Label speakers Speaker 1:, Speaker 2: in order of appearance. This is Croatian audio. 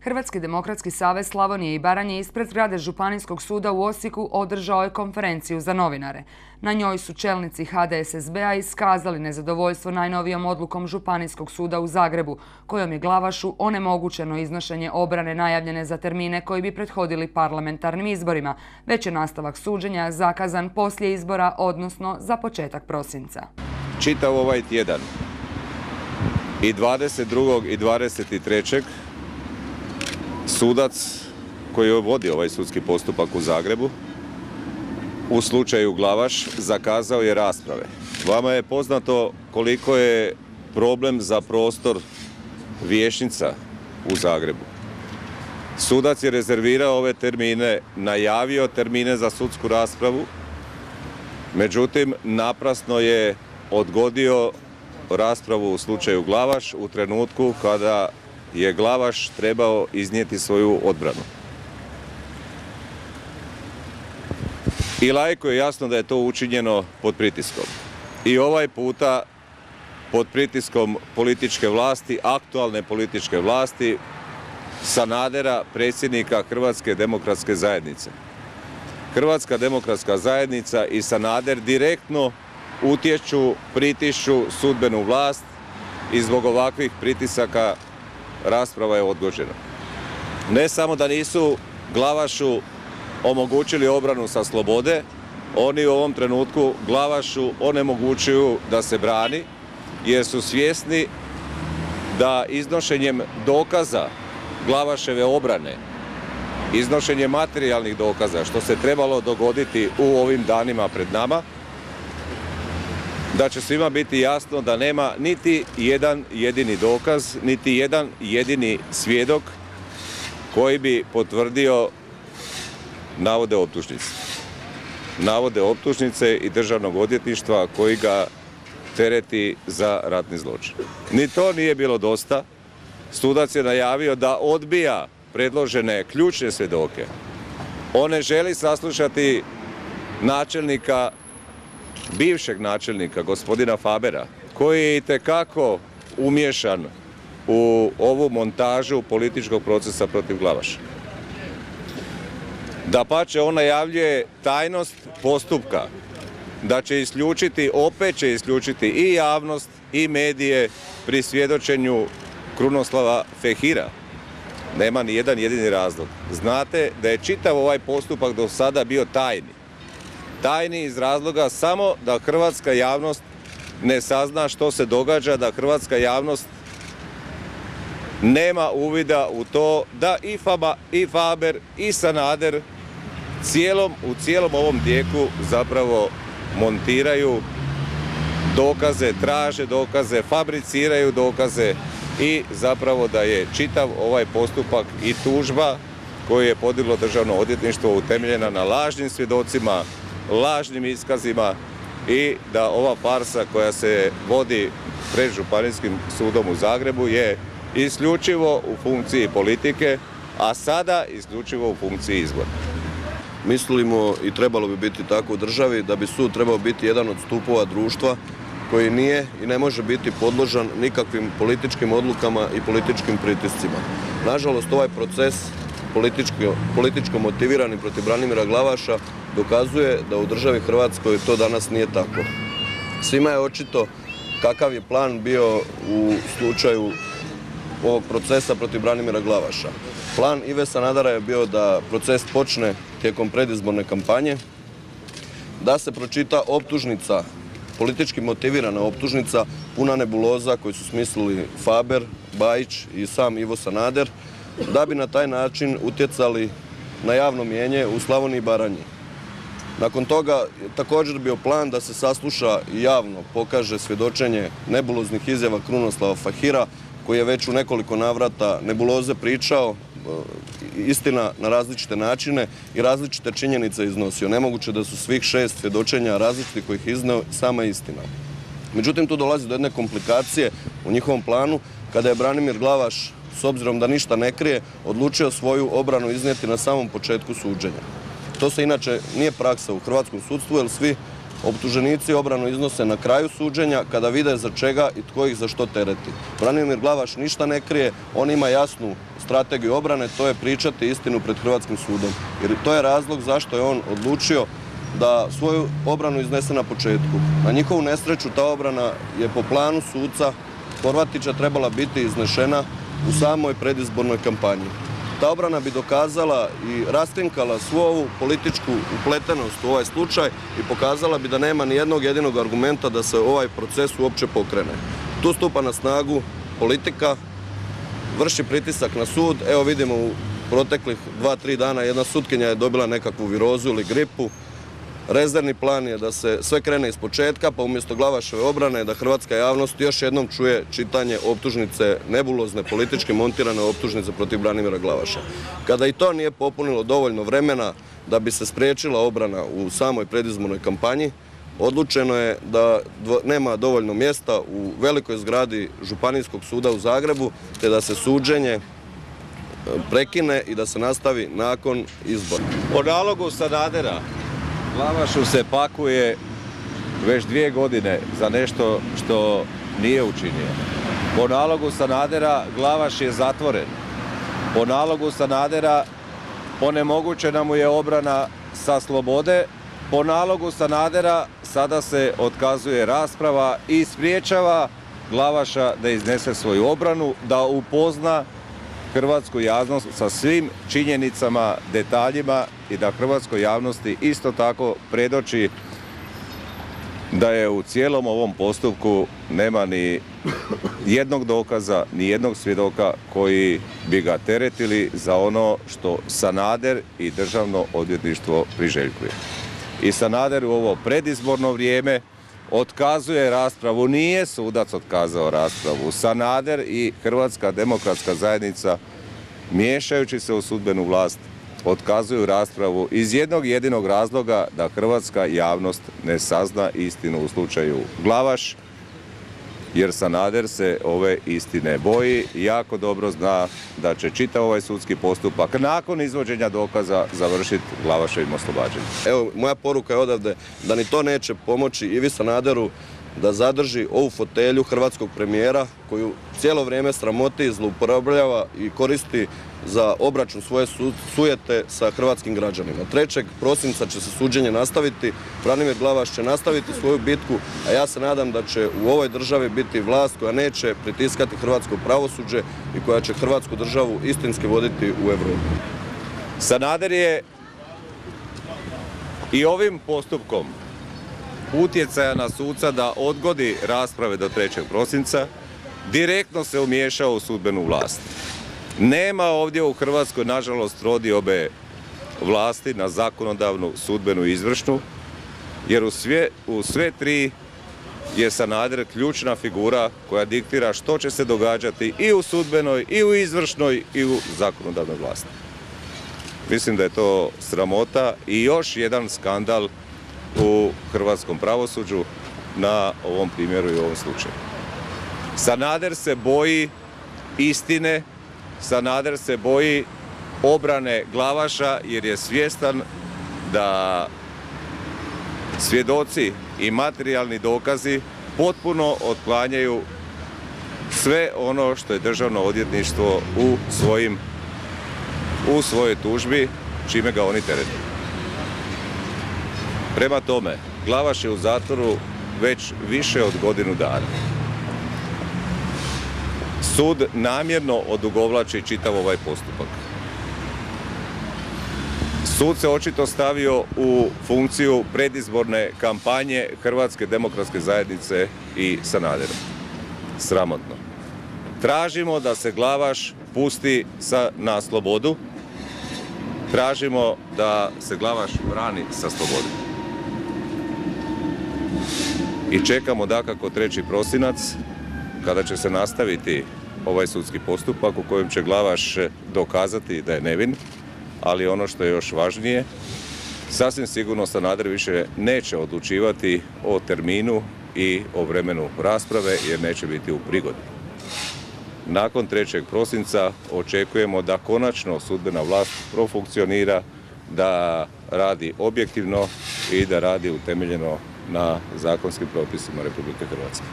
Speaker 1: Hrvatski demokratski savez Slavonije i Baranje ispred zgrade Županijskog suda u Osijeku održao je konferenciju za novinare. Na njoj su čelnici HDSSB-a iskazali nezadovoljstvo najnovijom odlukom Županijskog suda u Zagrebu, kojom je Glavašu onemogućeno iznošenje obrane najavljene za termine koji bi prethodili parlamentarnim izborima, već je nastavak suđenja zakazan poslije izbora, odnosno za početak prosinca.
Speaker 2: Čitav ovaj tjedan i 22. i 23. sudac koji vodi ovaj sudski postupak u Zagrebu u slučaju Glavaš zakazao je rasprave. Vama je poznato koliko je problem za prostor vijećnica u Zagrebu. Sudac je rezervirao ove termine, najavio termine za sudsku raspravu, međutim naprasno je odgodio raspravu u slučaju Glavaš u trenutku kada je Glavaš trebao iznijeti svoju odbranu. I laiku je jasno da je to učinjeno pod pritiskom. I ovaj puta pod pritiskom političke vlasti, aktualne političke vlasti, Sanadera, predsjednika Hrvatske demokratske zajednice. Hrvatska demokratska zajednica i Sanader direktno utječu, pritišću sudbenu vlast i zbog ovakvih pritisaka rasprava je odgođena. Ne samo da nisu Glavašu omogućili obranu sa slobode, oni u ovom trenutku Glavašu onemogućuju da se brani, jer su svjesni da iznošenjem dokaza Glavaševe obrane, iznošenje materijalnih dokaza, što se trebalo dogoditi u ovim danima pred nama, da će svima biti jasno da nema niti jedan jedini dokaz, niti jedan jedini svjedok koji bi potvrdio navode optužnice. Navode optužnice i Državnog odvjetništva koji ga tereti za ratni zločin. Ni to nije bilo dosta. Sudac je najavio da odbija predložene ključne svjedoke. On ne želi saslušati načelnika, bivšeg načelnika, gospodina Fabera, koji je itekako umiješan u ovu montažu političkog procesa protiv Glavaša. Dapače, on najavljuje tajnost postupka, da će isključiti, opet će isključiti i javnost i medije pri svjedočenju Krunoslava Fehira. Nema ni jedan jedini razlog. Znate da je čitav ovaj postupak do sada bio tajni. Tajni iz razloga samo da hrvatska javnost ne sazna što se događa, da hrvatska javnost nema uvida u to da i Faber i Sanader u cijelom ovom tijeku zapravo montiraju dokaze, traže dokaze, fabriciraju dokaze i zapravo da je čitav ovaj postupak i tužba koju je podiglo Državno odvjetništvo utemeljena na lažnim svjedocima, lažnim iskazima i da ova farsa koja se vodi pred Županijskim sudom u Zagrebu je isključivo u funkciji politike, a sada isključivo u funkciji izbora.
Speaker 3: Mislimo i trebalo bi biti tako u državi da bi sud trebao biti jedan od stupova društva koji nije i ne može biti podložan nikakvim političkim odlukama i političkim pritiscima. Nažalost, ovaj proces političko motivirani protiv Branimira Glavaša dokazuje da u državi Hrvatskoj to danas nije tako. Svima je očito kakav je plan bio u slučaju ovog procesa protiv Branimira Glavaša. Plan Ive Sanadera je bio da proces počne tijekom predizborne kampanje, da se pročita optužnica, politički motivirana optužnica, puna nebuloza koju su smislili Faber, Bajić i sam Ivo Sanader, da bi na taj način utjecali na javno mnijenje u Slavoniji i Baranji. Nakon toga je također bio plan da se sasluša i javno pokaže svjedočenje nebuloznih izjava Krunoslava Fehira, koji je već u nekoliko navrata nebuloze pričao, istina na različite načine i različite činjenice iznosio. Nemoguće da su svih 6 svjedočenja različitih kojih izneo sama istina. Međutim, tu dolazi do jedne komplikacije u njihovom planu kada je Branimir Glavaš, s obzirom da ništa ne krije, odlučio svoju obranu iznijeti na samom početku suđenja. To se inače nije praksa u hrvatskom sudstvu, jer svi optuženici obranu iznose na kraju suđenja kada vide za čega i tko ih za što tereti. Branimir Glavaš ništa ne krije, on ima jasnu strategiju obrane, to je pričati istinu pred Hrvatskim sudom. Jer to je razlog zašto je on odlučio da svoju obranu iznese na početku. Na njihovu nesreću ta obrana je po planu suca Horvatića trebala biti iznešena u samoj predizbornoj kampanji. Ta obrana bi dokazala i raskrinkala svu ovu političku upletenost u ovaj slučaj i pokazala bi da nema ni jednog jedinog argumenta da se ovaj proces uopće pokrene. Tu stupa na snagu politika, vrši pritisak na sud. Evo vidimo u proteklih 2-3 dana jedna sutkinja je dobila nekakvu virozu ili gripu. Rezervni plan je da se sve krene iz početka, pa umjesto Glavaševe obrane da hrvatska javnost još jednom čuje čitanje optužnice, nebulozne politički montirane optužnice protiv Branimira Glavaša. Kada i to nije popunilo dovoljno vremena da bi se spriječila obrana u samoj predizbornoj kampanji, odlučeno je da nema dovoljno mjesta u velikoj zgradi Županijskog suda u Zagrebu, te da se suđenje prekine i da se nastavi nakon izbora.
Speaker 2: Po nalogu Sanadera Glavašu se pakuje već 2 godine za nešto što nije učinio. Po nalogu Sanadera Glavaš je zatvoren. Po nalogu Sanadera onemogućena mu je obrana sa slobode. Po nalogu Sanadera sada se otkazuje rasprava i spriječava Glavaša da iznese svoju obranu, da upozna hrvatsku javnost sa svim činjenicama, detaljima i da hrvatskoj javnosti isto tako predoči da je u cijelom ovom postupku nema ni jednog dokaza, ni jednog svjedoka koji bi ga teretili za ono što Sanader i Državno odvjetništvo priželjkuje. I Sanader u ovo predizborno vrijeme otkazuje raspravu, nije sudac otkazao raspravu. Sanader i Hrvatska demokratska zajednica, miješajući se u sudbenu vlast, otkazuju raspravu iz jednog jedinog razloga da hrvatska javnost ne sazna istinu u slučaju Glavaš, jer Sanader se ove istine boji i jako dobro zna da će čitav ovaj sudski postupak nakon izvođenja dokaza završiti Glavaševim oslobađanjem.
Speaker 3: Evo, moja poruka je odavde da ni to neće pomoći Ivi Sanaderu da zadrži ovu fotelju hrvatskog premijera koju cijelo vrijeme sramoti, zlouporabljava i koristi za obračun svoje sujete sa hrvatskim građanima. 3. prosinca će se suđenje nastaviti, Branimir Glavaš će nastaviti svoju bitku, a ja se nadam da će u ovoj državi biti vlast koja neće pritiskati hrvatsko pravosuđe i koja će hrvatsku državu istinski voditi u Europu.
Speaker 2: Sanader je i ovim postupkom utjecaja na suca da odgodi rasprave do 3. prosinca direktno se umiješao u sudbenu vlast. Nema ovdje u Hrvatskoj, nažalost, trodiobe vlasti na zakonodavnu, sudbenu i izvršnu, jer u sve tri je Sanader ključna figura koja diktira što će se događati i u sudbenoj, i u izvršnoj, i u zakonodavnoj vlasti. Mislim da je to sramota i još jedan skandal u hrvatskom pravosuđu na ovom primjeru i ovom slučaju. Sanader se boji istine, Sanader se boji obrane Glavaša jer je svjestan da svjedoci i materijalni dokazi potpuno otklanjaju sve ono što je Državno odvjetništvo u svojoj tužbi, čime ga oni terete. Prema tome, Glavaš je u zatvoru već više od godinu dana. Sud namjerno odugovlači čitav ovaj postupak. Sud se očito stavio u funkciju predizborne kampanje Hrvatske demokratske zajednice i Sanadera. Sramotno. Tražimo da se Glavaš pusti na slobodu. Tražimo da se Glavaš vrani sa slobode. I čekamo dakako 3. prosinac kada će se nastaviti ovaj sudski postupak u kojem će Glavaš dokazati da je nevin, ali ono što je još važnije, sasvim sigurno Sanader više neće odlučivati o terminu i o vremenu rasprave jer neće biti u prigodi. Nakon 3. prosinca očekujemo da konačno sudbena vlast profunkcionira, da radi objektivno i da radi utemeljeno na zakonskim propisima Republike Hrvatske.